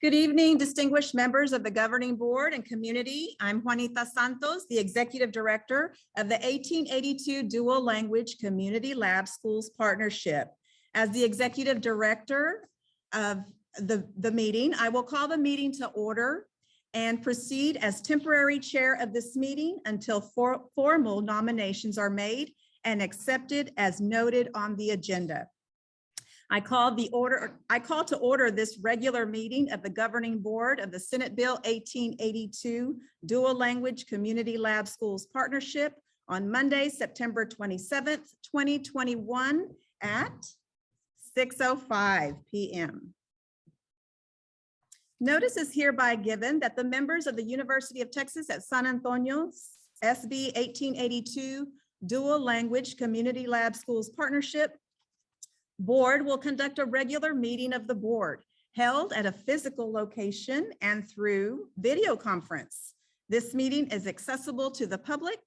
Good evening, distinguished members of the governing board and community. I'm Juanita Santos, the executive director of the 1882 Dual Language Community Lab Schools Partnership. As the executive director of the meeting, I will call the meeting to order and proceed as temporary chair of this meeting until formal nominations are made and accepted as noted on the agenda. I call to order this regular meeting of the governing board of the Senate Bill 1882 Dual Language Community Lab Schools Partnership on Monday, September 27th, 2021 at 6:05 p.m. Notice is hereby given that the members of the University of Texas at San Antonio SB 1882 Dual Language Community Lab Schools Partnership Board will conduct a regular meeting of the board held at a physical location and through video conference. This meeting is accessible to the public.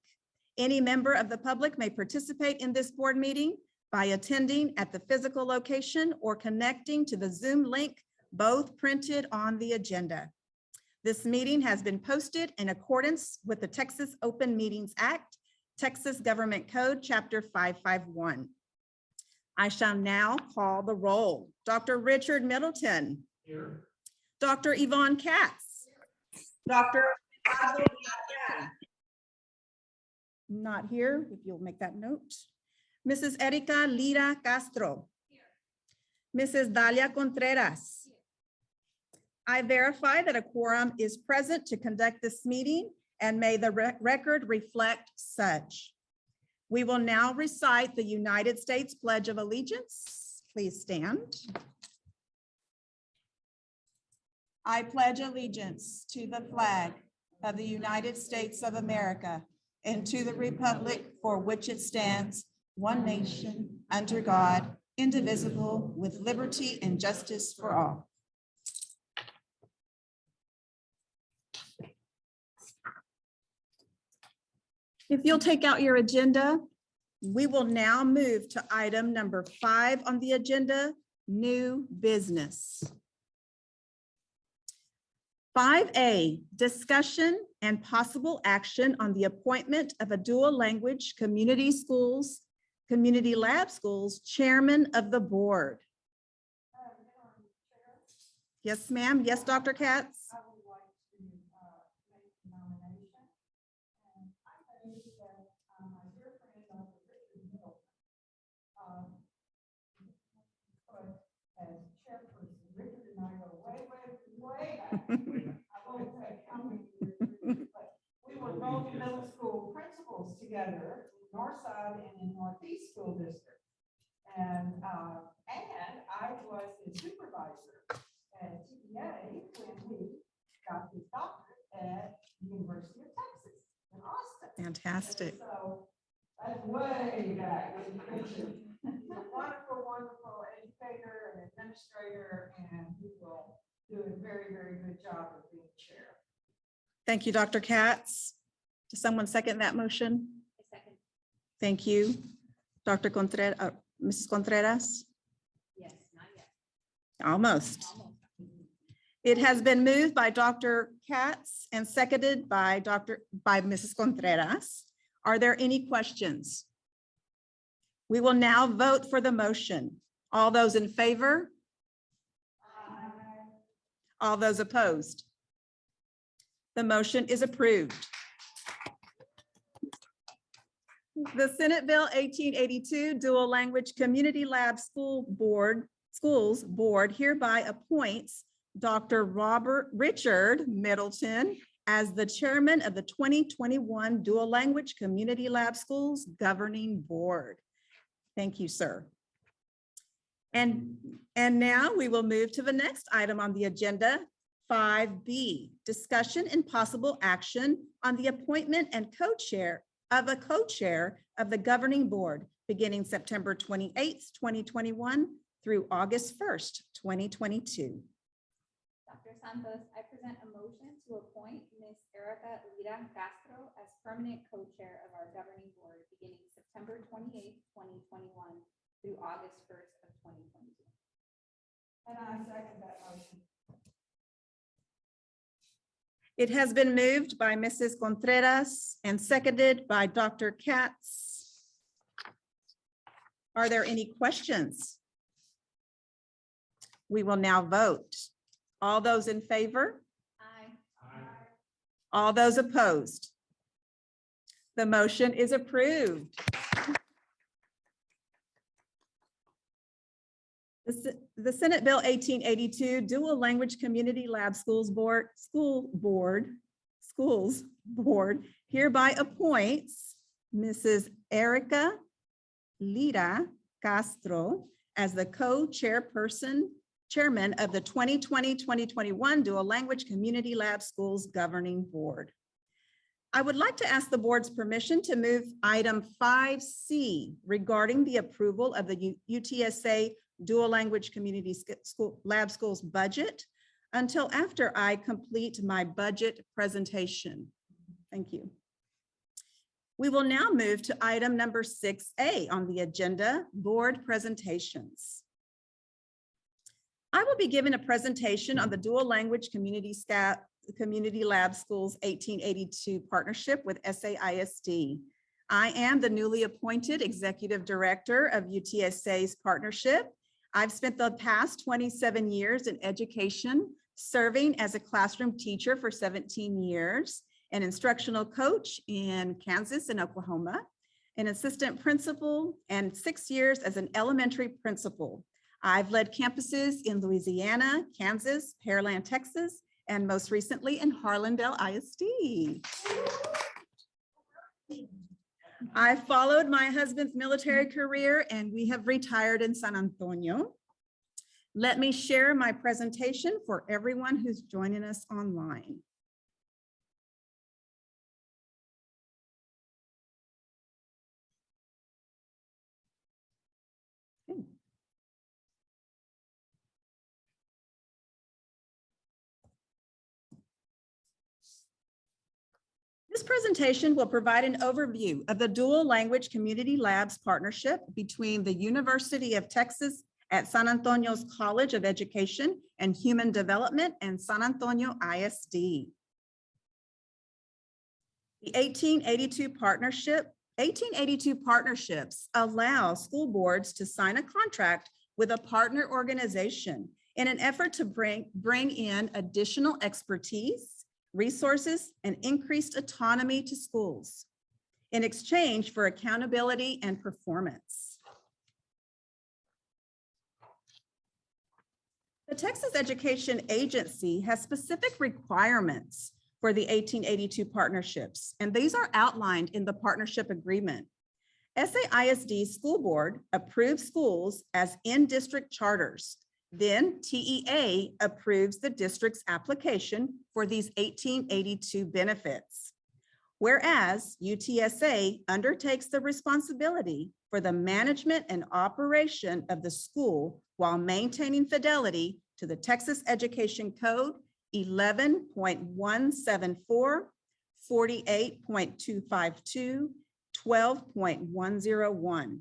Any member of the public may participate in this board meeting by attending at the physical location or connecting to the Zoom link, both printed on the agenda. This meeting has been posted in accordance with the Texas Open Meetings Act, Texas Government Code, Chapter 551. I shall now call the roll. Dr. Richard Middleton. Here. Dr. Yvonne Katz. Dr. Not here, if you'll make that note. Mrs. Erika Lira Castro. Here. Mrs. Dalia Contreras. Here. I verify that a quorum is present to conduct this meeting, and may the record reflect such. We will now recite the United States Pledge of Allegiance. Please stand. I pledge allegiance to the flag of the United States of America and to the republic for which it stands, one nation, under God, indivisible, with liberty and justice for all. If you'll take out your agenda, we will now move to item number 5 on the agenda, new business. 5A, discussion and possible action on the appointment of a dual language community lab schools chairman of the board. Yes, ma'am. Yes, Dr. Katz. As chairperson, Richard and I go way back. I won't say how many years, but we were both middle school principals together, in Northside and in Northeast School District. And I was the supervisor at TEA when he got his doctorate at the University of Texas in Austin. Fantastic. And so that's way back. He's a wonderful, wonderful educator and administrator, and he will do a very, very good job of being chair. Thank you, Dr. Katz. Does someone second that motion? A second. Thank you. Dr. Contreras, Mrs. Contreras? Yes, not yet. Almost. Almost. It has been moved by Dr. Katz and seconded by Mrs. Contreras. Are there any questions? We will now vote for the motion. All those in favor? Aye. All those opposed? The motion is approved. The Senate Bill 1882 Dual Language Community Lab Schools Board hereby appoints Dr. Richard Middleton as the chairman of the 2021 Dual Language Community Lab Schools Governing Board. Thank you, sir. And now we will move to the next item on the agenda, 5B, discussion and possible action on the appointment and co-chair of the governing board beginning September 28th, 2021 through August 1st, 2022. Dr. Santos, I present a motion to appoint Ms. Erika Lira Castro as permanent co-chair of our governing board beginning September 28th, 2021 through August 1st of 2022. And I second that motion. It has been moved by Mrs. Contreras and seconded by Dr. Katz. Are there any questions? We will now vote. All those in favor? Aye. All those opposed? The motion is approved. The Senate Bill 1882 Dual Language Community Lab Schools Board hereby appoints Mrs. Erica Lira Castro as the chairman of the 2020-2021 Dual Language Community Lab Schools Governing Board. I would like to ask the board's permission to move item 5C regarding the approval of the UTSA Dual Language Community Lab Schools budget until after I complete my budget presentation. Thank you. We will now move to item number 6A on the agenda, board presentations. I will be giving a presentation on the Dual Language Community Lab Schools 1882 partnership with SAISD. I am the newly appointed Executive Director of UTSA's partnership. I've spent the past 27 years in education, serving as a classroom teacher for 17 years, an instructional coach in Kansas and Oklahoma, an assistant principal, and 6 years as an elementary principal. I've led campuses in Louisiana, Kansas, Pearland, Texas, and most recently in Harlandale ISD. I followed my husband's military career and we have retired in San Antonio. Let me share my presentation for everyone who's joining us online. Okay. This presentation will provide an overview of the Dual Language Community Labs partnership between the University of Texas at San Antonio's College of Education and Human Development and San Antonio ISD. The 1882 partnerships allow school boards to sign a contract with a partner organization in an effort to bring in additional expertise, resources, and increased autonomy to schools in exchange for accountability and performance. The Texas Education Agency has specific requirements for the 1882 partnerships, and these are outlined in the partnership agreement. SAISD School Board approves schools as in-district charters. Then TEA approves the district's application for these 1882 benefits. Whereas UTSA undertakes the responsibility for the management and operation of the school while maintaining fidelity to the Texas Education Code 11.174, 48.252, 12.101.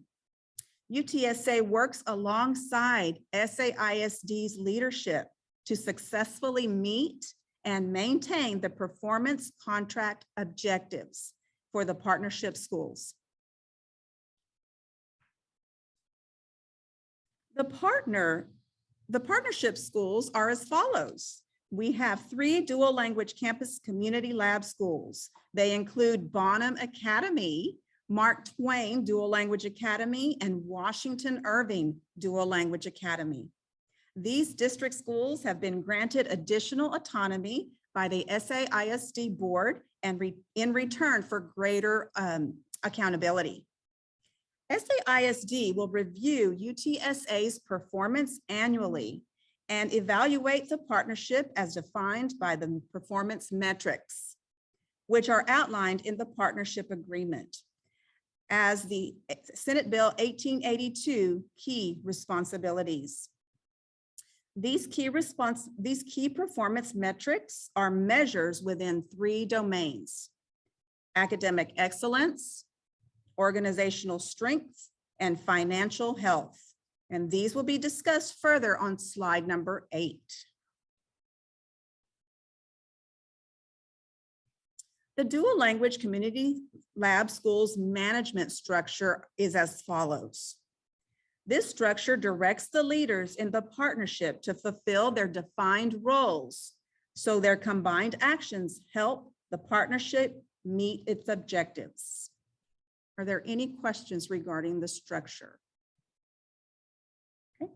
UTSA works alongside SAISD's leadership to successfully meet and maintain the performance contract objectives for the partnership schools. The partnership schools are as follows. We have 3 dual language campus community lab schools. They include Bonham Academy, Mark Twain Dual Language Academy, and Washington Irving Dual Language Academy. These district schools have been granted additional autonomy by the SAISD board and in return for greater accountability. SAISD will review UTSA's performance annually and evaluate the partnership as defined by the performance metrics, which are outlined in the partnership agreement as the Senate Bill 1882 key responsibilities. These key performance metrics are measures within 3 domains: academic excellence, organizational strength, and financial health. And these will be discussed further on slide number 8. The dual language community lab schools management structure is as follows. This structure directs the leaders in the partnership to fulfill their defined roles, so their combined actions help the partnership meet its objectives. Are there any questions regarding the structure? Okay.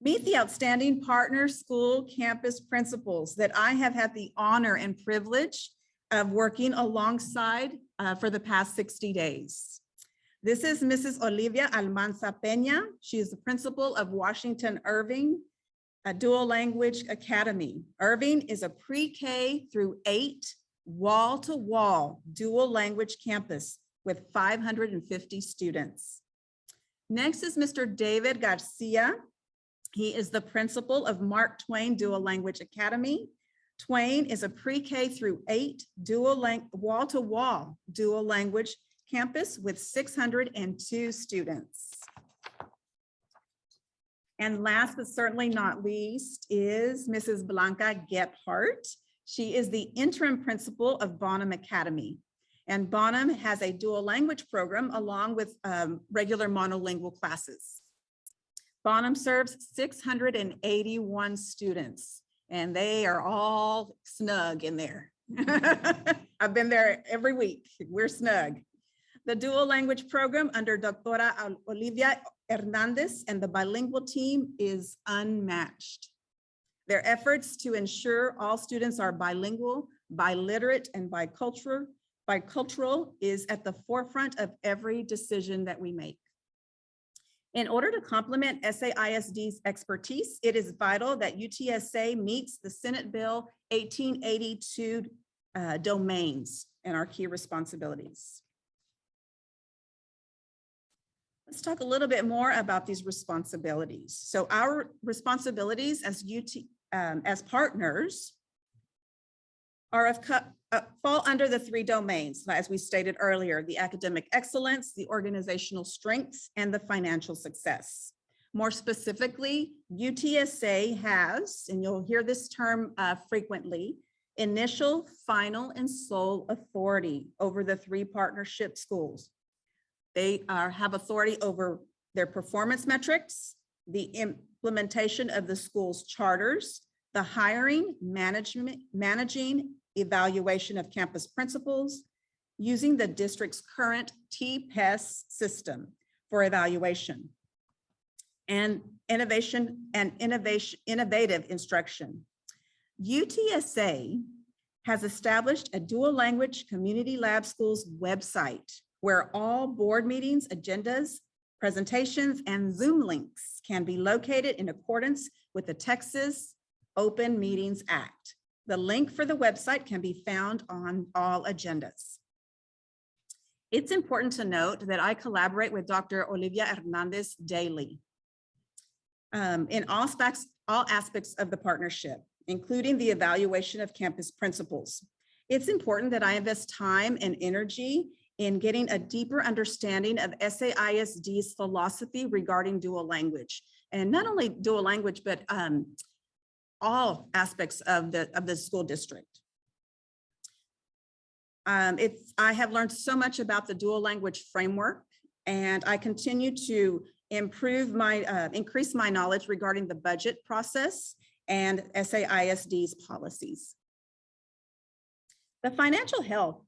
Meet the outstanding partner school campus principals that I have had the honor and privilege of working alongside for the past 60 days. This is Mrs. Olivia Almanza Peña. She is the principal of Washington Irving, a dual language academy. Irving is a pre-K through 8 wall-to-wall dual language campus with 550 students. Next is Mr. David Garcia. He is the principal of Mark Twain Dual Language Academy. Twain is a pre-K through 8 wall-to-wall dual language campus with 602 students. And last but certainly not least is Mrs. Blanca Gephardt. She is the interim principal of Bonham Academy. And Bonham has a dual language program along with regular monolingual classes. Bonham serves 681 students, and they are all snug in there. I've been there every week. We're snug. The dual language program under Doctora Olivia Hernandez and the bilingual team is unmatched. Their efforts to ensure all students are bilingual, biliterate, and bicultural is at the forefront of every decision that we make. In order to complement SAISD's expertise, it is vital that UTSA meets the Senate Bill 1882 domains and our key responsibilities. Let's talk a little bit more about these responsibilities. So our responsibilities as partners are fall under the 3 domains, as we stated earlier: the academic excellence, the organizational strengths, and the financial success. More specifically, UTSA has, and you'll hear this term frequently, initial, final, and sole authority over the 3 partnership schools. They have authority over their performance metrics, the implementation of the school's charters, the hiring, managing, evaluation of campus principals, using the district's current TPES system for evaluation, and innovative instruction. UTSA has established a dual language community lab schools website where all board meetings, agendas, presentations, and Zoom links can be located in accordance with the Texas Open Meetings Act. The link for the website can be found on all agendas. It's important to note that I collaborate with Dr. Olivia Hernandez daily in all aspects of the partnership, including the evaluation of campus principals. It's important that I invest time and energy in getting a deeper understanding of SAISD's philosophy regarding dual language, and not only dual language, but all aspects of the school district. I have learned so much about the dual language framework, and I continue to increase my knowledge regarding the budget process and SAISD's policies. The financial health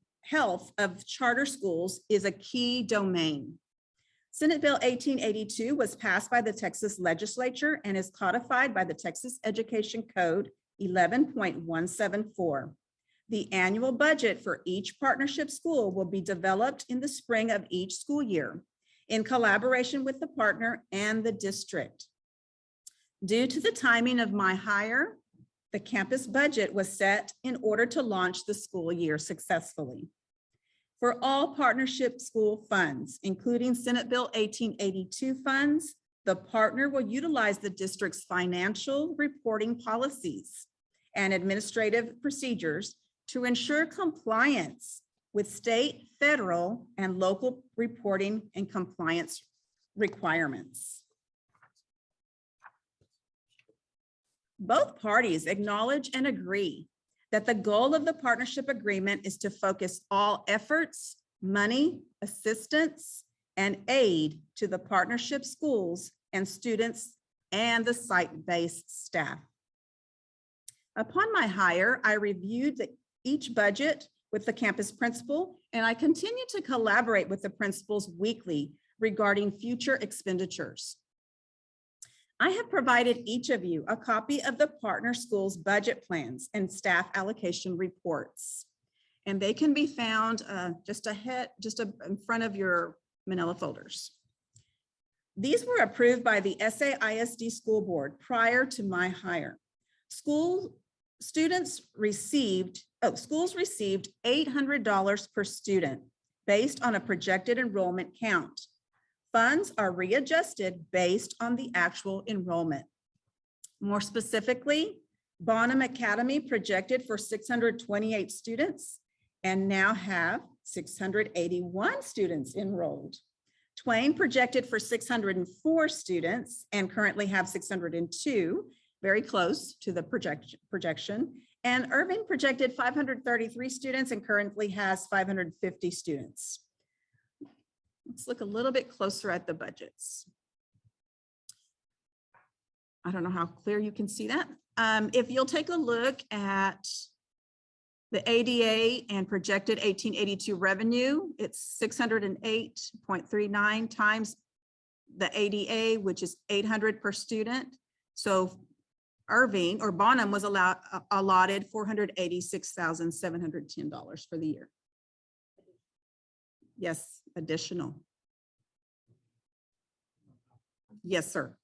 of charter schools is a key domain. Senate Bill 1882 was passed by the Texas legislature and is codified by the Texas Education Code 11.174. The annual budget for each partnership school will be developed in the spring of each school year in collaboration with the partner and the district. Due to the timing of my hire, the campus budget was set in order to launch the school year successfully. For all partnership school funds, including Senate Bill 1882 funds, the partner will utilize the district's financial reporting policies and administrative procedures to ensure compliance with state, federal, and local reporting and compliance requirements. Both parties acknowledge and agree that the goal of the partnership agreement is to focus all efforts, money, assistance, and aid to the partnership schools and students and the site-based staff. Upon my hire, I reviewed each budget with the campus principal, and I continue to collaborate with the principals weekly regarding future expenditures. I have provided each of you a copy of the partner schools budget plans and staff allocation reports. And they can be found just in front of your manila folders. These were approved by the SAISD School Board prior to my hire. Schools received $800 per student based on a projected enrollment count. Funds are readjusted based on the actual enrollment. More specifically, Bonham Academy projected for 628 students and now have 681 students enrolled. Twain projected for 604 students and currently have 602, very close to the projection. And Irving projected 533 students and currently has 550 students. Let's look a little bit closer at the budgets. I don't know how clear you can see that. If you'll take a look at the ADA and projected 1882 revenue, it's 608.39 times the ADA, which is 800 per student. So Irving or Bonham was allotted $486,710 for the year. Yes, additional. Yes, sir.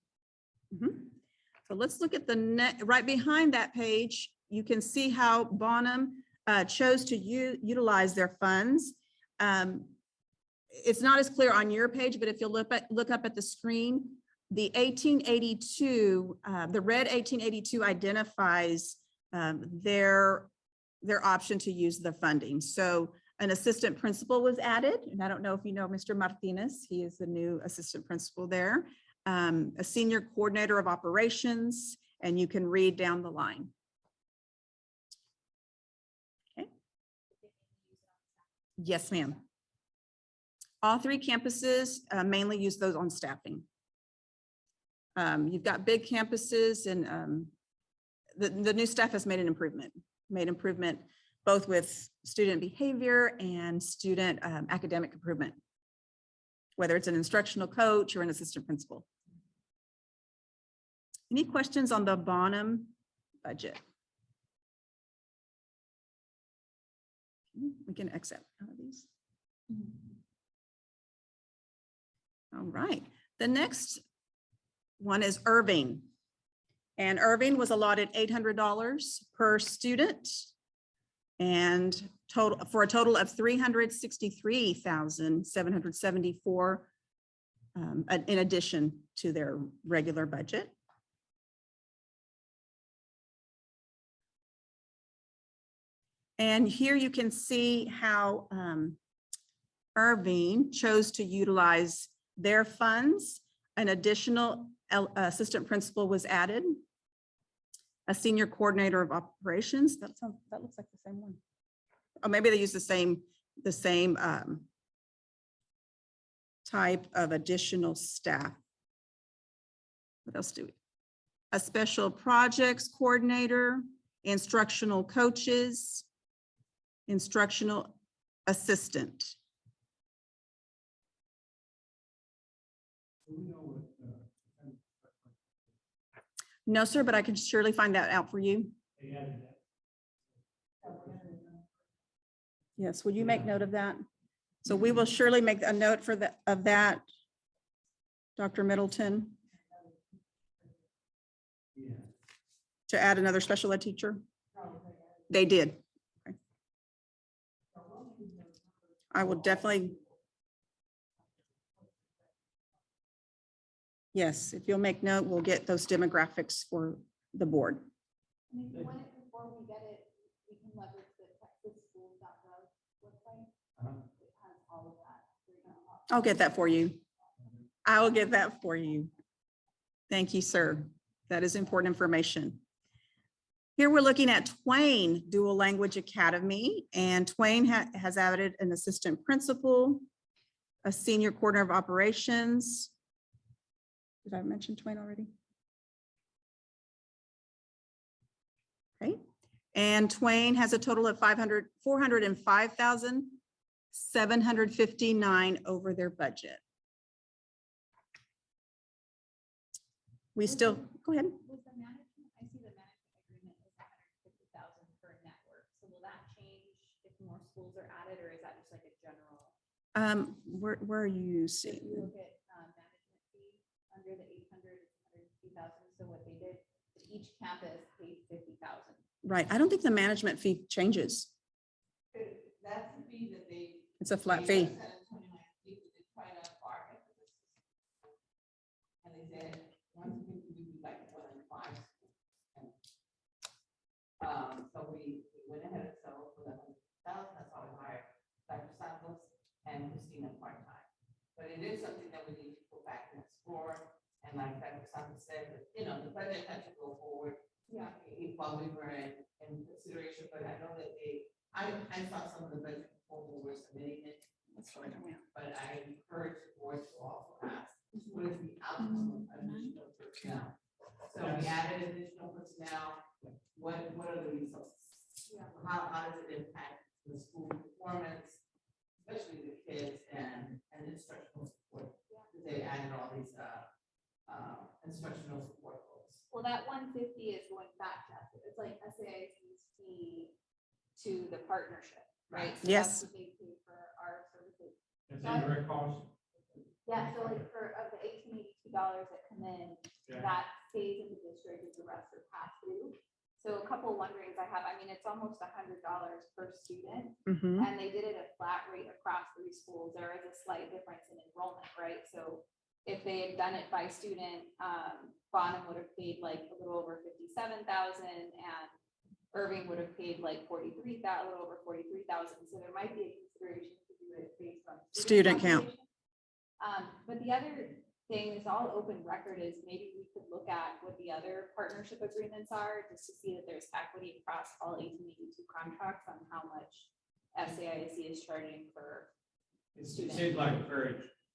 So let's look at the right behind that page. You can see how Bonham chose to utilize their funds. It's not as clear on your page, but if you'll look up at the screen, the 1882, the red 1882 identifies their option to use the funding. So an assistant principal was added, and I don't know if you know Mr. Martinez, he is the new assistant principal there. A senior coordinator of operations, and you can read down the line. Okay. Yes, ma'am. All three campuses mainly use those on staffing. You've got big campuses, and the new staff has made improvement both with student behavior and student academic improvement, whether it's an instructional coach or an assistant principal. Any questions on the Bonham budget? We can exit out of these. All right, the next one is Irving. And Irving was allotted $800 per student and for a total of $363,774 in addition to their regular budget. And here you can see how Irving chose to utilize their funds. An additional assistant principal was added. A senior coordinator of operations. That looks like the same one. Oh, maybe they use the same type of additional staff. What else do we? A special projects coordinator, instructional coaches, instructional assistant. No, sir, but I can surely find that out for you. Yes, would you make note of that? So we will surely make a note of that, Dr. Middleton. To add another special ed teacher? They did. Okay. I will definitely. Yes, if you'll make note, we'll get those demographics for the board. And if you want it before we get it, we can leverage the texasschools.gov website. It has all of that. I'll get that for you. I will get that for you. Thank you, sir. That is important information. Here we're looking at Twain Dual Language Academy, and Twain has added an assistant principal, a senior coordinator of operations. Did I mention Twain already? Okay, and Twain has a total of 405,759 over their budget. We still, go ahead. Was the management, I see the management agreement is 150,000 per network. So will that change if more schools are added, or is that just like a general? Where are you If seeing? you look at management fee under the 800, it's 150,000. So what they did, each campus paid 50,000. Right, I don't think the management fee changes. That's the fee that they. It's a flat fee. And they said, once we do like 1 in 5. So we went ahead and settled for the 100,000, that's how we hired Dr. Santos and Christina part-time. But it is something that we need to go back and explore, and like Dr. Santos said, you know, the budget had to go forward. Yeah. While we were in consideration, but I know that I saw some of the budget before we were submitting it. But I encourage the board to also ask, what is the outcome of additional personnel? So we added additional personnel, what are the results? How does it impact the school performance, especially the kids and instructional support? They added all these instructional support goals. Well, that 150 is going back to us. It's like SAIC's fee to the partnership, right? So Yes. that's what they pay for our services. It's indirect cost. Yeah, so like for of the $1,882 that come in, Yeah. that stays in the district as the rest are passed through. So a couple wonderings I have, I mean, it's almost $100 per student, Mhm. and they did it at flat rate across 3 schools. There is a slight difference in enrollment, right? So if they had done it by student, Bonham would have paid like a little over 57,000, and Irving would have paid like 43,000, a little over 43,000. So there might be a consideration to do it based on Student count. population. But the other thing is all open record is maybe we could look at what the other partnership agreements are, just to see that there's equity across all 1882 contracts on how much SAIC is charging for. It seems like a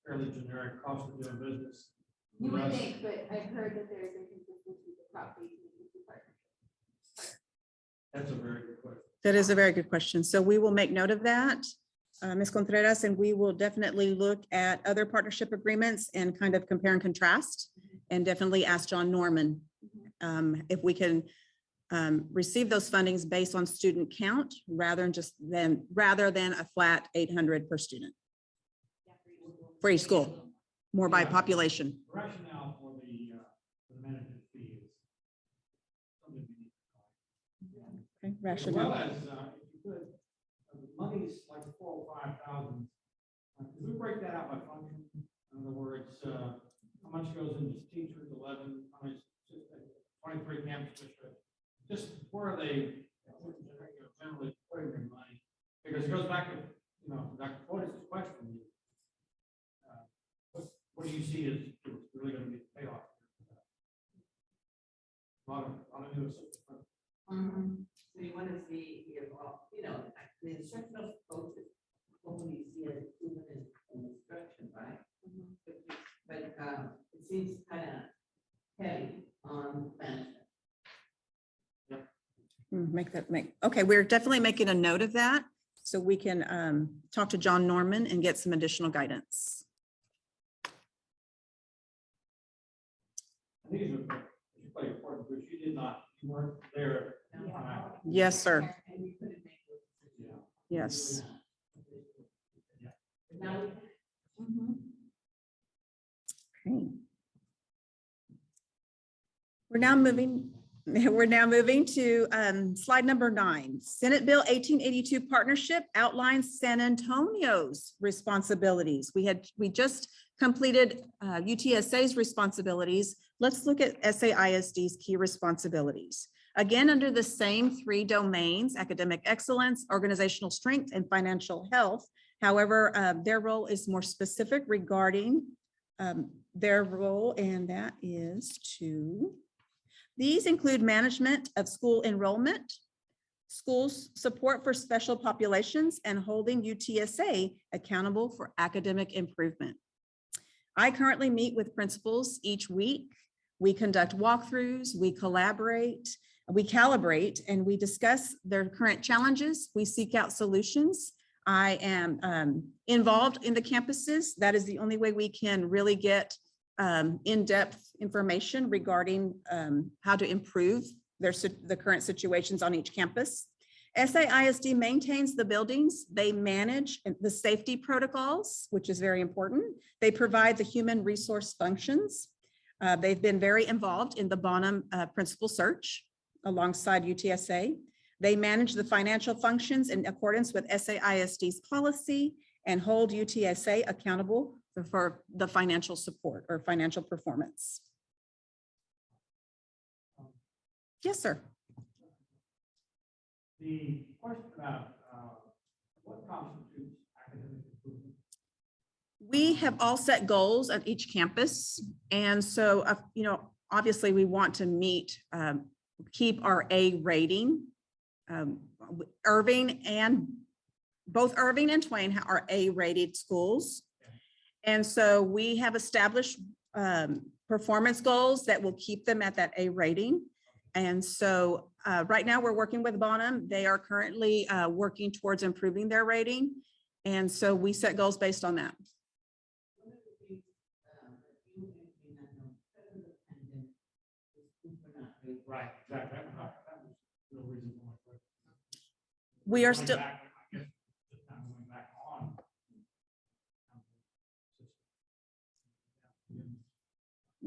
fairly generic cost of doing business. You would Yes. think, but I've heard that there's inconsistency across 1882 partnerships. That's a very good question. That is a very good question. So we will make note of that, Ms. Contreras, and we will definitely look at other partnership agreements and kind of compare and contrast, and definitely ask John Norman if we can receive those fundings based on student count rather than a flat 800 per student for each school, more by Yeah. population. The rationale for the management fee is something we need to know. Okay, As rationale. well as, if you could, the money's like 405,000. Could we break that out by function? In other words, how much goes into teachers, 11, how much, 23 campus districts? Just where are they generally putting their money? Because it goes back to, Dr. Fortas' question. What do you see as really going to be the payoff? A lot of new assistants. So you want to see, the instructional coaches, hopefully see an improvement in instruction, right? But it seems kind of heavy on management. Okay, we're definitely making a note of that, so we can talk to John Norman and get some additional guidance. These are quite important, because you weren't there. Yes, sir. And we couldn't make those decisions. Yeah. Yes. Now, Okay. We're now moving to slide number 9. Senate Bill 1882 partnership outlines San Antonio's responsibilities. We just completed UTSA's responsibilities. Let's look at SAISD's key responsibilities. Again, under the same 3 domains, academic excellence, organizational strength, and financial health. However, their role is more specific regarding their role, and that is to These include management of school enrollment, schools support for special populations, and holding UTSA accountable for academic improvement. I currently meet with principals each week. We conduct walkthroughs, we collaborate, we calibrate, and we discuss their current challenges. We seek out solutions. I am involved in the campuses. That is the only way we can really get in-depth information regarding how to improve the current situations on each campus. SAISD maintains the buildings. They manage the safety protocols, which is very important. They provide the human resource functions. They've been very involved in the Bonham principal search alongside UTSA. They manage the financial functions in accordance with SAISD's policy and hold UTSA accountable for the financial support or financial performance. Yes, sir. The question about what constitutes academic improvement? We have all set goals at each campus. And so, obviously we want to meet, keep our A rating. Both Irving and Twain are A-rated schools. And so we have established performance goals that will keep them at that A rating. And so right now we're working with Bonham. They are currently working towards improving their rating. And so we set goals based on that. Right, exactly. That was the real reason for my question. We are Going still, back, I guess, just kind of going back on.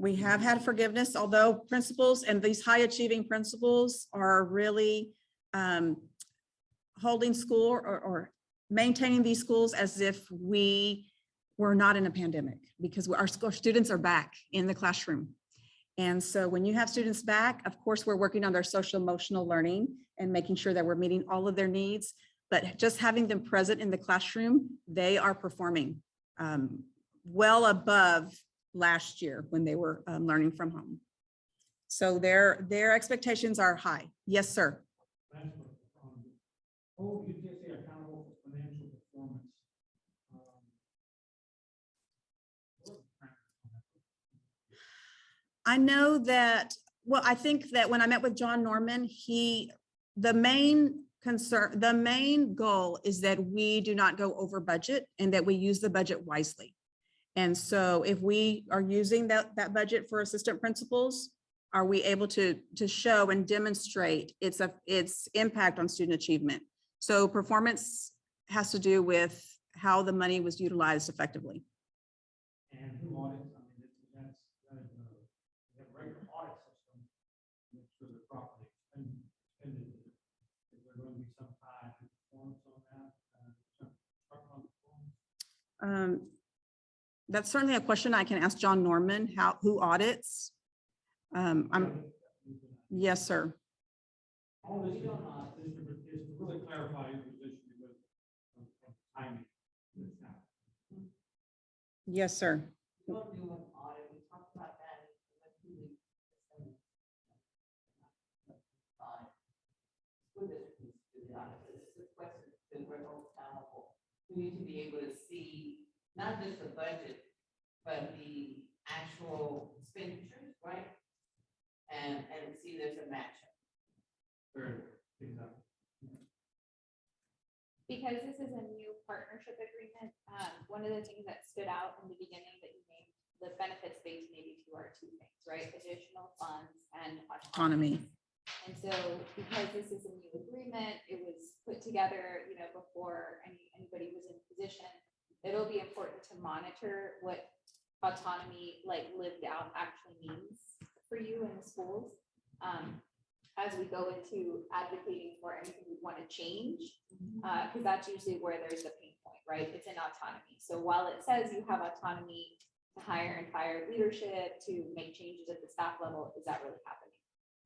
we have had forgiveness, although principals and these high achieving principals are really holding school or maintaining these schools as if we were not in a pandemic, because our students are back in the classroom. And so when you have students back, of course, we're working on their social emotional learning and making sure that we're meeting all of their needs, but just having them present in the classroom, they are performing well above last year when they were learning from home. So their expectations are high. Yes, sir. Hold UTSA accountable for financial performance. I know that, well, I think that when I met with John Norman, the main goal is that we do not go over budget and that we use the budget wisely. And so if we are using that budget for assistant principals, are we able to show and demonstrate its impact on student achievement? So performance has to do with how the money was utilized effectively. And who audits? I mean, that is we have a regular audit system to make sure they're properly expended. Is there going to be some tie to performance on that? That's certainly a question I can ask John Norman, who audits. Yes, sir. All this is to really clarify your position with timing. Yes, sir. We won't do an audit. We talked about that. School district needs to do the audit. It's a question that we're all accountable. We need to be able to see not just the budget, but the actual expenditures, right? And see there's a match. Very exactly. Because this is a new partnership agreement, one of the things that stood out in the beginning that you named the benefits based maybe two are two things, right? Additional funds and autonomy. And so because this is a new agreement, it was put together, before anybody was in position. It'll be important to monitor what autonomy lived out actually means for you in the schools. As we go into advocating for anything we want to change, because that's usually where there's the pain point, right? It's in autonomy. So while it says you have autonomy to hire and fire leadership, to make changes at the staff level, is that really happening?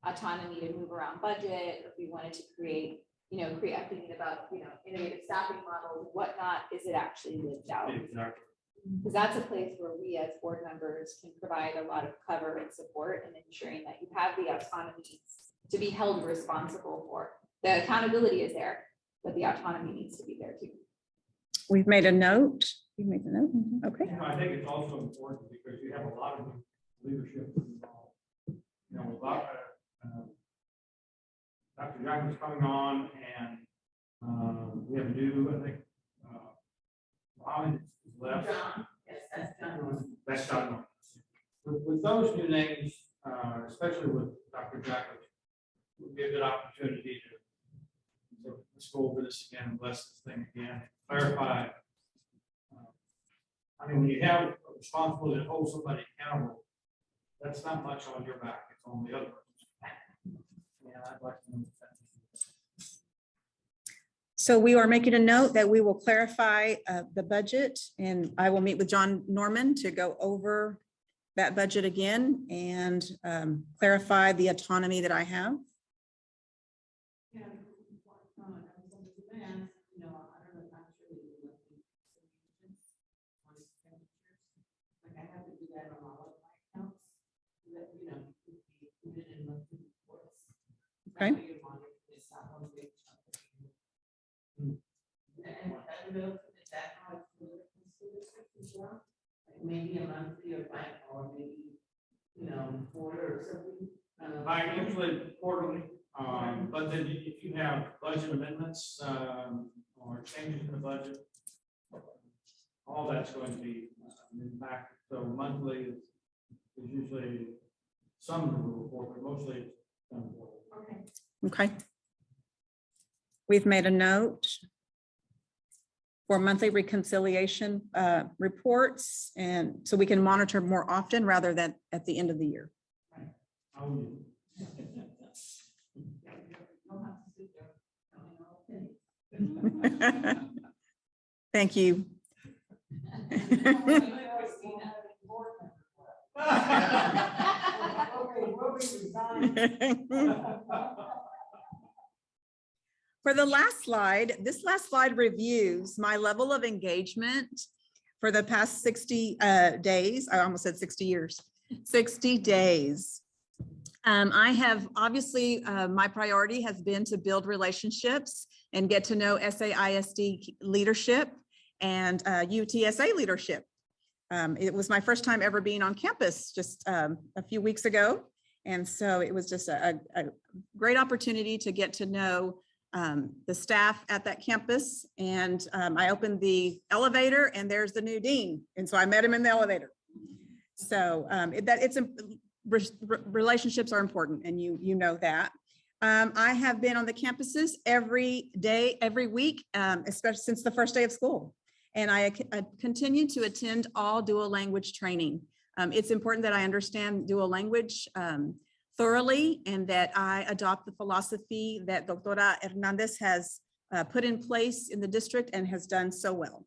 Autonomy to move around budget, or if we wanted to create, thinking about, innovative staffing models, whatnot, is it actually lived out? Exactly. Because that's a place where we as board members can provide a lot of cover and support in ensuring that you have the autonomy to be held responsible for. The accountability is there, but the autonomy needs to be there too. We've made a note. You made the note. Okay. You know, I think it's also important because you have a lot of leadership involved. You know, Dr. Jackson's coming on and we have a new, I think, Mohammed is left. John, yes, that's John. That's done. With those new names, especially with Dr. Jackson, would be a good opportunity to let's go over this again and bless this thing again, clarify. I mean, when you have a responsibility to hold somebody accountable, that's not much on your back, it's on the other person's back. Yeah, I'd like to know that. So we are making a note that we will clarify the budget, and I will meet with John Norman to go over that budget again and clarify the autonomy that I have. Yeah, you know, I don't know, I'm sure they do like I have to do that on all of my accounts, so that, you know, it could be included in monthly reports. Okay. That way you monitor this out on the big chunk of it. And I don't know, is that how it's considered as well? Like maybe a monthly or maybe, you know, quarter or something. I usually quarterly, but then if you have budget amendments, or changes in the budget, all that's going to be impacted. So monthly is usually some of the report, but mostly it's done quarterly. Okay. Okay. We've made a note for monthly reconciliation reports, and so we can monitor more often rather than at the end of the year. How would you? You'll have to sit there counting all pennies. Thank you. For the last slide, this last slide reviews my level of engagement for the past 60 days. I almost said 60 years, 60 days. I have obviously, my priority has been to build relationships and get to know SAISD leadership and UTSA leadership. It was my first time ever being on campus just a few weeks ago. And so it was just a great opportunity to get to know the staff at that campus. And I opened the elevator and there's the new dean. And so I met him in the elevator. So relationships are important, and you know that. I have been on the campuses every day, every week, especially since the first day of school. And I continue to attend all dual language training. It's important that I understand dual language thoroughly, and that I adopt the philosophy that Doctora Hernandez has put in place in the district and has done so well.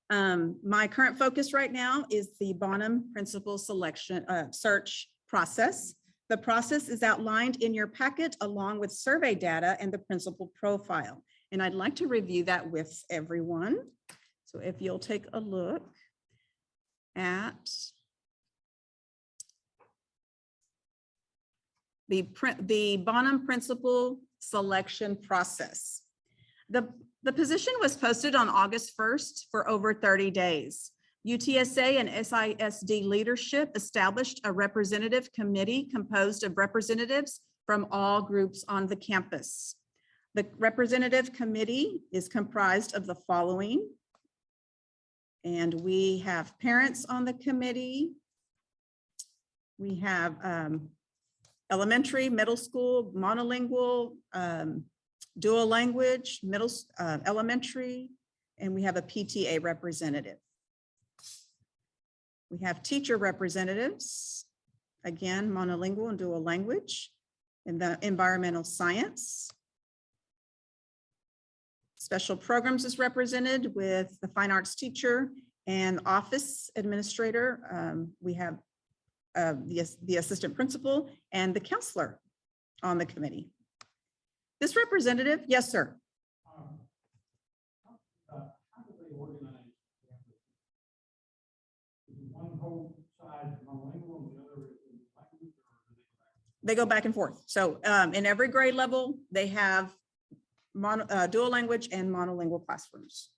My current focus right now is the Bonham Principal Selection Search process. The process is outlined in your packet along with survey data and the principal profile. And I'd like to review that with everyone. So if you'll take a look at the Bonham Principal Selection process. The position was posted on August 1st for over 30 days. UTSA and SISD leadership established a representative committee composed of representatives from all groups on the campus. The representative committee is comprised of the following. And we have parents on the committee. We have elementary, middle school, monolingual, dual language, elementary, and we have a PTA representative. We have teacher representatives, again, monolingual and dual language, and the environmental science. Special programs is represented with the fine arts teacher and office administrator. We have the assistant principal and the counselor on the committee. This representative, yes, sir. How do they organize whole side monolingual and the other is in language, or do They go back and forth. So in every grade level, they have dual language and monolingual classrooms.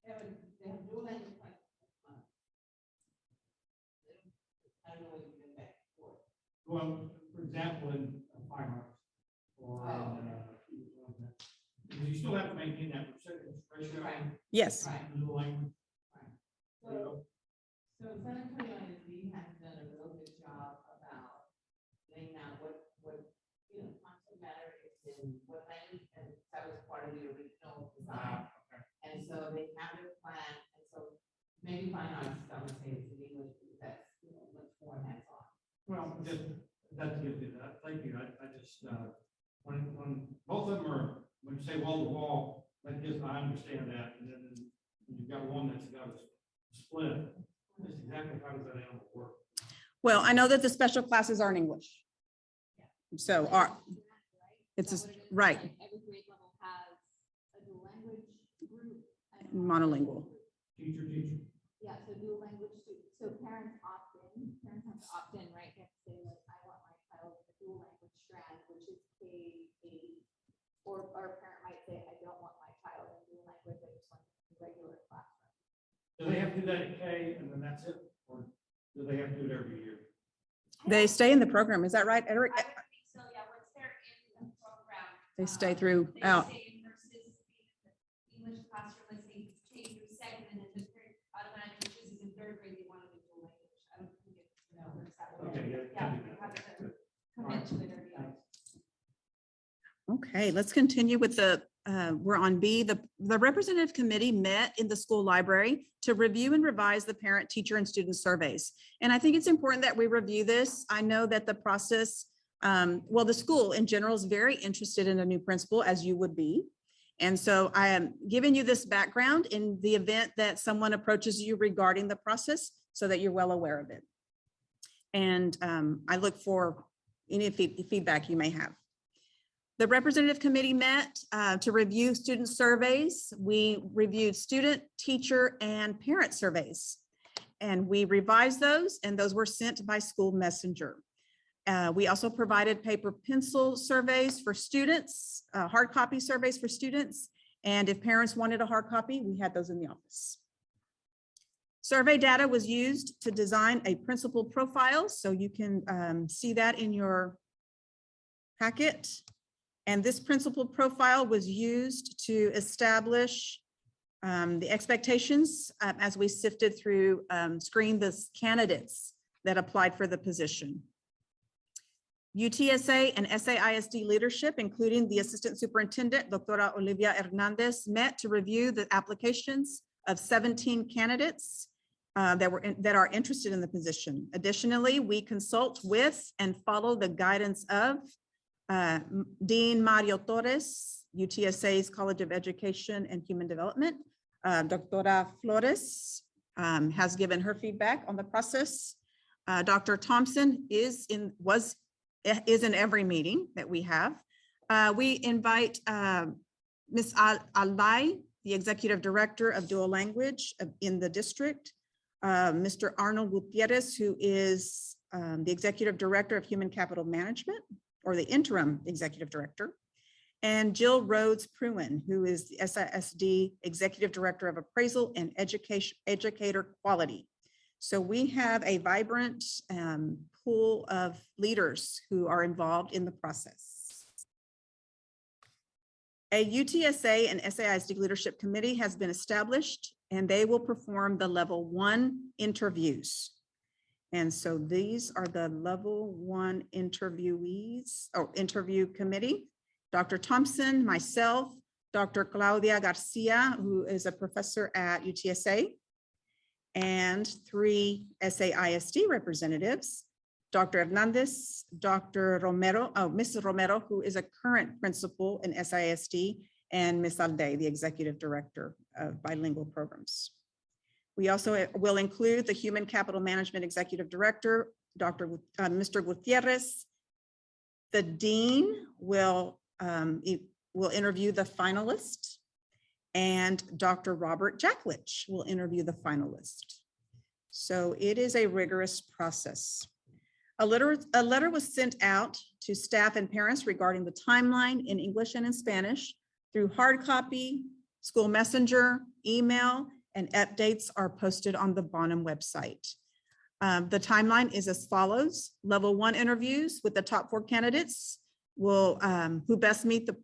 They have dual language class. I don't know what you've been back for. Well, for example, in fine arts or Oh, because you still have to maintain that percentage ratio. Right. Yes. Right. in the language. So, so San Antonio ISD has done a real good job about laying out what, concept matter is in what language, and that was part of the original design. Okay. And so they have their plan, and so maybe fine arts, I would say it's in English, because that's, much more hands-on. Well, just, that gives you that, thank you, I just, when both of them are, when you say wall to wall, that gives, I understand that, and then when you've got one that's got a split, that's exactly how does that animal work? Well, I know that the special classes are in English. So it's right, Every grade level has a dual language group. And a monolingual. Teacher. Yeah, so dual language, so parents opt in, parents have to opt in, right? They have to say like, I want my child in the dual language strand, which is K-8. Or a parent might say, I don't want my child in dual language, I just want them in regular classroom. Do they have to do that at K and then that's it, or do they have to do it every year? They stay in the program. Is that right, Eric? I would think so, yeah, once they're in the program. They stay They throughout. stay in versus being in the English classroom, let's say, K through second, and then the parent automatically chooses in third grade, they want to do dual language. I don't think it works that way. Okay, yeah. Yeah, they have to commit to it or be out. Okay, let's continue with we're on B. The representative committee met in the school library to review and revise the parent, teacher, and student surveys. And I think it's important that we review this. I know that the process, the school in general is very interested in a new principal, as you would be. And so I am giving you this background in the event that someone approaches you regarding the process so that you're well aware of it. And I look for any feedback you may have. The representative committee met to review student surveys. We reviewed student, teacher, and parent surveys. And we revised those, and those were sent by school messenger. We also provided paper pencil surveys for students, hard copy surveys for students. And if parents wanted a hard copy, we had those in the office. Survey data was used to design a principal profile. So you can see that in your packet. And this principal profile was used to establish the expectations as we sifted through, screened the candidates that applied for the position. UTSA and SAISD leadership, including the Assistant Superintendent, Dr. Olivia Hernandez, met to review the applications of 17 candidates that are interested in the position. Additionally, we consult with and follow the guidance of Dean Mario Torres, UTSA's College of Education and Human Development. Dr. Flores has given her feedback on the process. Dr. Thompson is in every meeting that we have. We invite Ms. Alay, the Executive Director of Dual Language in the district, Mr. Arnold Gutierrez, who is the Executive Director of Human Capital Management, or the interim executive director, and Jill Rhodes Pruin, who is the SISD Executive Director of Appraisal and Educator Quality. So we have a vibrant pool of leaders who are involved in the process. A UTSA and SAISD Leadership Committee has been established, and they will perform the level 1 interviews. And so these are the level 1 interviewees or interview committee. Dr. Thompson, myself, Dr. Claudia Garcia, who is a professor at UTSA, and 3 SAISD representatives, Dr. Hernandez, Dr. Romero, Ms. Romero, who is a current principal in SISD, and Ms. Alday, the Executive Director of Bilingual Programs. We also will include the Human Capital Management Executive Director, Mr. Gutierrez. The Dean will interview the finalist, and Dr. Robert Jacklich will interview the finalist. So it is a rigorous process. A letter was sent out to staff and parents regarding the timeline in English and in Spanish through hard copy, school messenger, email, and updates are posted on the Bonham website. The timeline is as follows. Level 1 interviews with the top 4 candidates who best meet the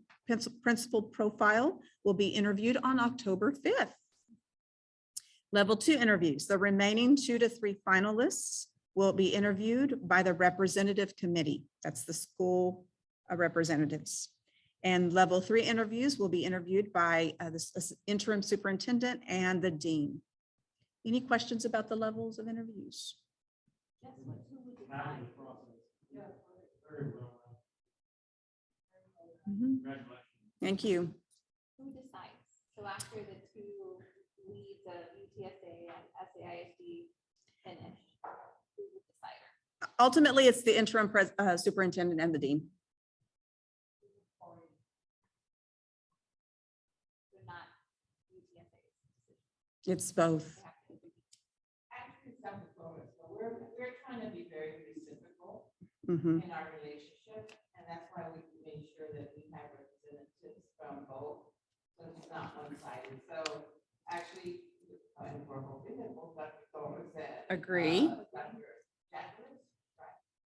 principal profile will be interviewed on October 5th. Level 2 interviews, the remaining 2 to 3 finalists will be interviewed by the representative committee. That's the school representatives. And level 3 interviews will be interviewed by the interim superintendent and the dean. Any questions about the levels of interviews? Just what, who would decide? Fabulous process. Very well. Mhm. Congratulations. Thank you. Who decides? So after the 2 leads of UTSA and SAISD finish, who would decide? Ultimately, it's the interim superintendent and the dean. They're not UTSA's decision. It's both. They have to agree. Actually, South Dakota, so we're trying to be very reciprocal Mhm. in our relationship, and that's why we made sure that we have representatives from both, so it's not one-sided. So actually, and we're hoping that both Dr. Thomas and Agree. Dr. Jacqueline,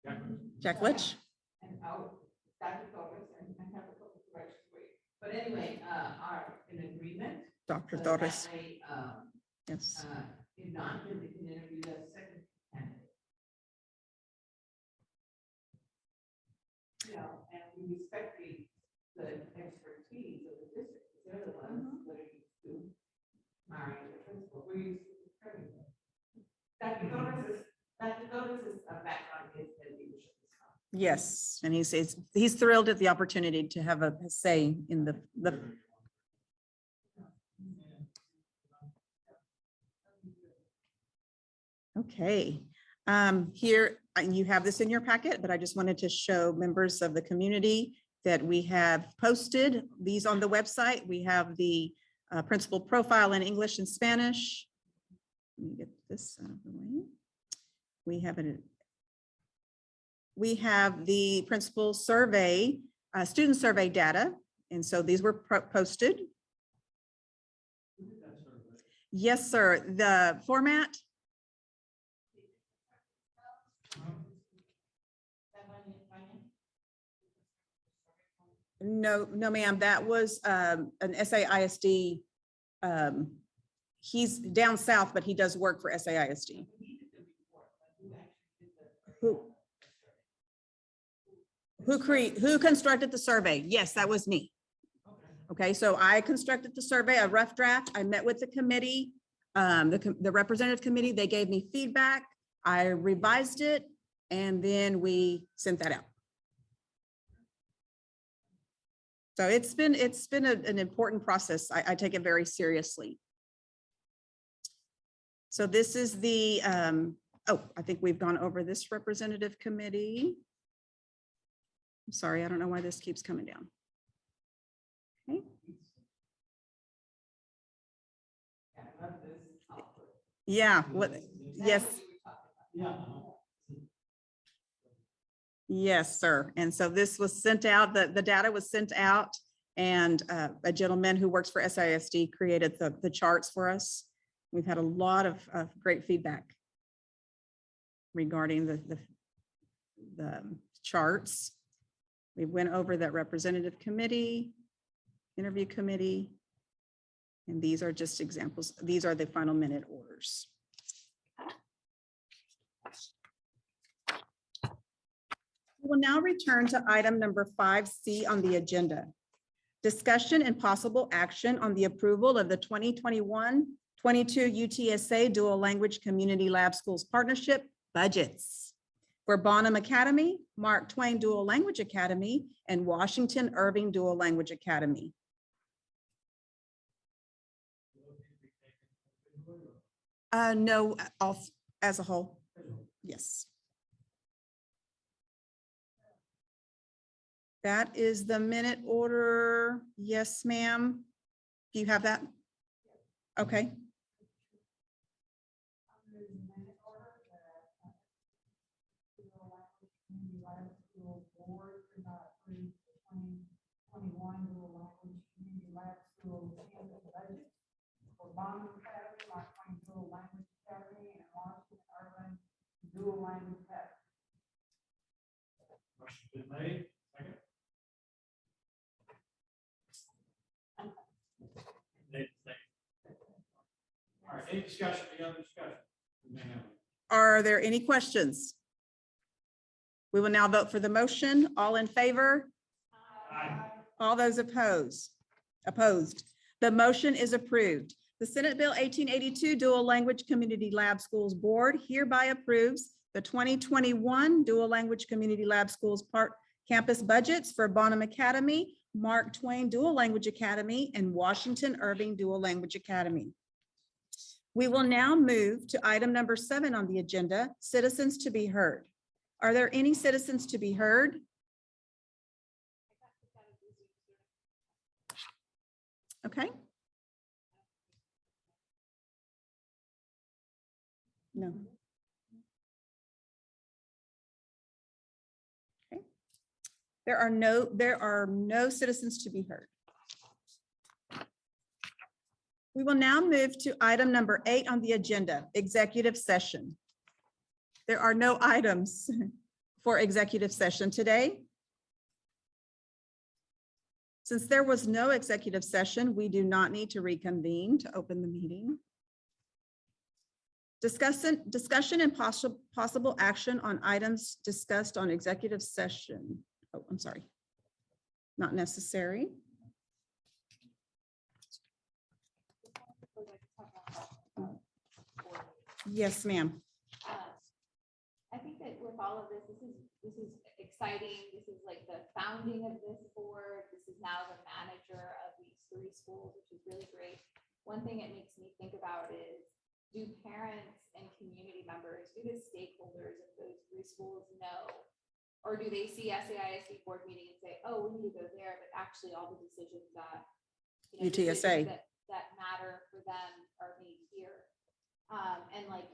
right? Jacqueline? And Dr. Thomas, and I have a couple of corrections for you. But anyway, are in agreement. Dr. So Torres. that way, Yes. if not, then we can interview the second candidate. You know, and we respect the expertise of the district, 'cause they're the ones that are used to hiring the principal. We're used to training them. Dr. Doris's background is in leadership. Yes, and he's thrilled at the opportunity to have a say in the Okay, here, and you have this in your packet, but I just wanted to show members of the community that we have posted these on the website. We have the principal profile in English and Spanish. Let me get this out of the way. We have the principal survey, student survey data, and so these were posted. Yes, sir. The format. No, ma'am, that was an SAISD. He's down south, but he does work for SAISD. Who constructed the survey? Yes, that was me. Okay, so I constructed the survey, a rough draft. I met with the committee, the representative committee. They gave me feedback. I revised it, and then we sent that out. So it's been an important process. I take it very seriously. So this is the, I think we've gone over this representative committee. I'm sorry, I don't know why this keeps coming down. Okay. Yeah, what, yes. Yes, sir. And so this was sent out, the data was sent out, and a gentleman who works for SISD created the charts for us. We've had a lot of great feedback regarding the charts. We went over that representative committee, interview committee, and these are just examples. These are the final minute orders. We will now return to item number 5C on the agenda. Discussion and possible action on the approval of the 2021-22 UTSA Dual Language Community Lab Schools Partnership budgets for Bonham Academy, Mark Twain Dual Language Academy, and Washington Irving Dual Language Academy. No, as a whole. Yes. That is the minute order. Yes, ma'am. Do you have that? Okay. minute order that Dual Language Community Lab School Board could not approve the 2021 Dual Language Community Lab School campus budget for Bonham Academy, Mark Twain Dual Language Academy, and Washington Urban Dual Language Academy. Motion's been made, second. Nate, second. All right, any discussion, any other discussion? We may have it. Are there any questions? We will now vote for the motion. All in favor? Aye. All those opposed? The motion is approved. The Senate Bill 1882 Dual Language Community Lab Schools Board hereby approves the 2021 Dual Language Community Lab Schools Part Campus budgets for Bonham Academy, Mark Twain Dual Language Academy, and Washington Irving Dual Language Academy. We will now move to item number 7 on the agenda, citizens to be heard. Are there any citizens to be heard? Okay. No. Okay. There are no citizens to be heard. We will now move to item number 8 on the agenda, executive session. There are no items for executive session today. Since there was no executive session, we do not need to reconvene to open the meeting. Discussion and possible action on items discussed on executive session. Oh, I'm sorry. Not necessary. Yes, ma'am. I think that with all of this is exciting. This is like the founding of this board. This is now the manager of these 3 schools, which is really great. One thing it makes me think about is, do parents and community members, do the stakeholders of those 3 schools know? Or do they see SAISD board meeting and say, oh, we need to go there, but actually all the decisions that UTSA. that matter for them are made here? And like,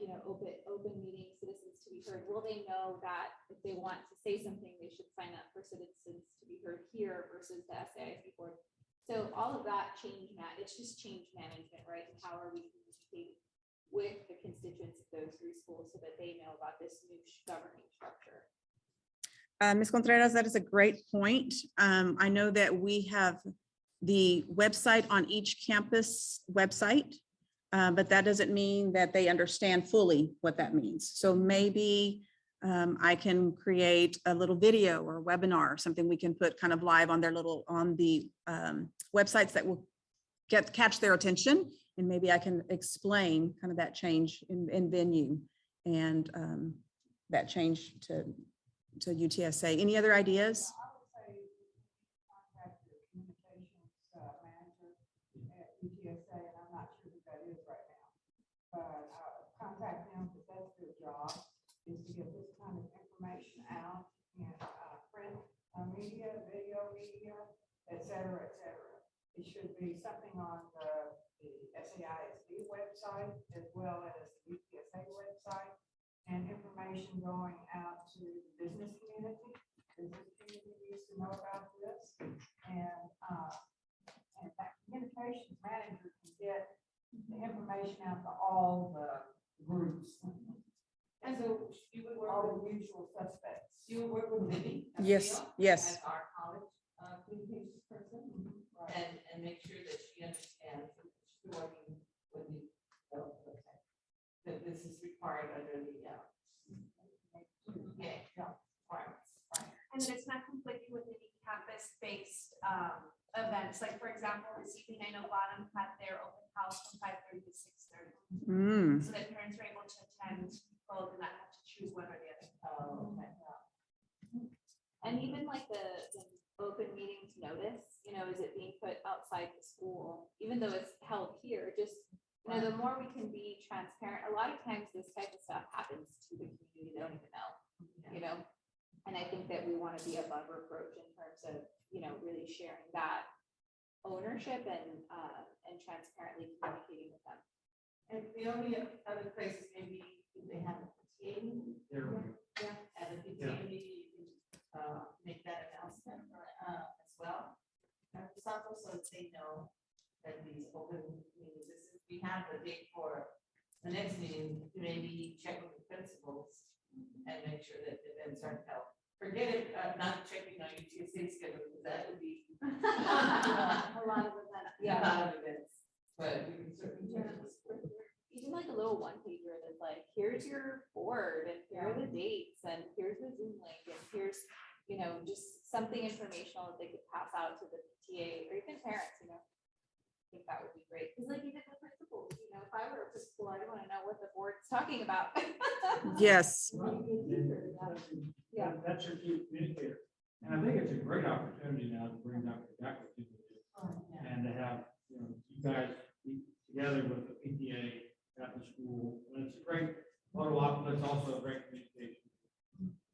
open meeting, citizens to be heard. Will they know that if they want to say something, they should sign up for citizens to be heard here versus the SAIC board? So all of that it's just change management, right? And how are we communicating with the constituents of those 3 schools so that they know about this new governing structure? Ms. Contreras, that is a great point. I know that we have the website on each campus website, but that doesn't mean that they understand fully what that means. So maybe I can create a little video or webinar, something we can put kind of live on the websites that will catch their attention. And maybe I can explain kind of that change in venue and that change to UTSA. Any other ideas? I would say contact your communications manager at UTSA, and I'm not sure who that is right now. But contact them, because that's their job, is to get this kind of information out in print media, video media, et cetera, et cetera. It should be something on the SAISD website as well as the UTSA website, and information going out to the business community. Business community needs to know about this, and that communications manager can get the information out to all the groups. And so you would work All with, the usual suspects. you would work with Libby. Yes, yes. As our college communications person, Right. and make sure that she understands that she's working with the, that this is required under the, requirements. Right. And that it's not conflicting with any campus-based events. Like, for example, this evening, I know Bottom had their open house from 5:30 to 6:30. Mm. So that parents were able to attend, both and not have to choose one or the other. Okay. And even like the open meetings notice, is it being put outside the school, even though it's held here, just, the more we can be transparent. A lot of times this type of stuff happens to the community, they don't even know, and I think that we want to be above reproach in terms of, really sharing that ownership and transparently communicating with them. And the only other places maybe they open meeting, this is, we have the date for the next meeting, maybe check with the principals and make sure that events aren't held. Forget it, not checking on UTSA schedule, because that would be A lot of events, a lot of events, but we can certainly check with the school. Even like a little one pager that's like, here's your board and here are the dates and here's the Zoom link and here's, you know, just something informational that they could pass out to the PTA or even parents, you know. I think that would be great. Cause like even the principals, you know, if I were a principal, I'd want to know what the board's talking about. Yes. Yeah. That's your key communicator. And I think it's a great opportunity now to bring Dr. Jackson to this. And to have, you know, you guys be together with the PTA at the school. And it's a great photo op, but it's also a great communication.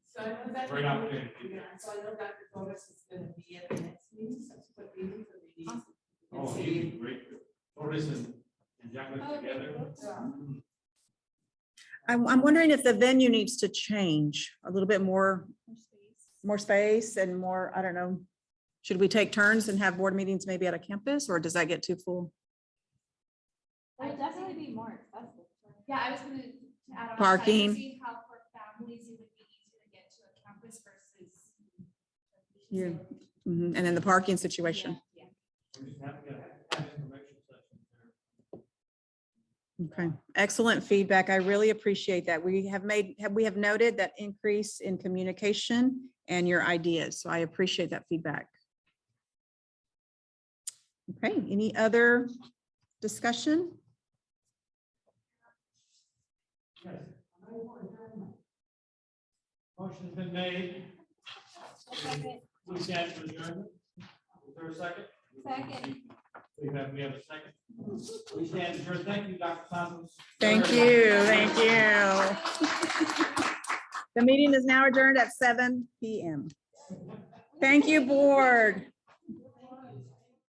So I know that. Great opportunity. Yeah, so I know Dr. Torres is gonna be at the next meeting, subsequent meeting, so maybe. you can Oh, see he's great. Torres and Jackson together. I'm wondering if the venue needs to change a little bit more space and more, I don't know. Should we take turns and have board meetings maybe at a campus, or does that get too full? It'd definitely be more accessible. Yeah, I was gonna add on. Parking. See how for families it would be easier to get to a campus versus. Yeah. Mhm, and then the parking situation. Yeah. We just have information sessions there. Okay, excellent feedback. I really appreciate that. We have noted that increase in communication and your ideas. So I appreciate that feedback. Okay, any other discussion? Yes. Motion's been made. We stand for adjournment. Is there a second? Second. We have a second. We stand adjourned. Thank you, Dr. Santos. Thank you, thank you. The meeting is now adjourned at 7 p.m. Thank you, board.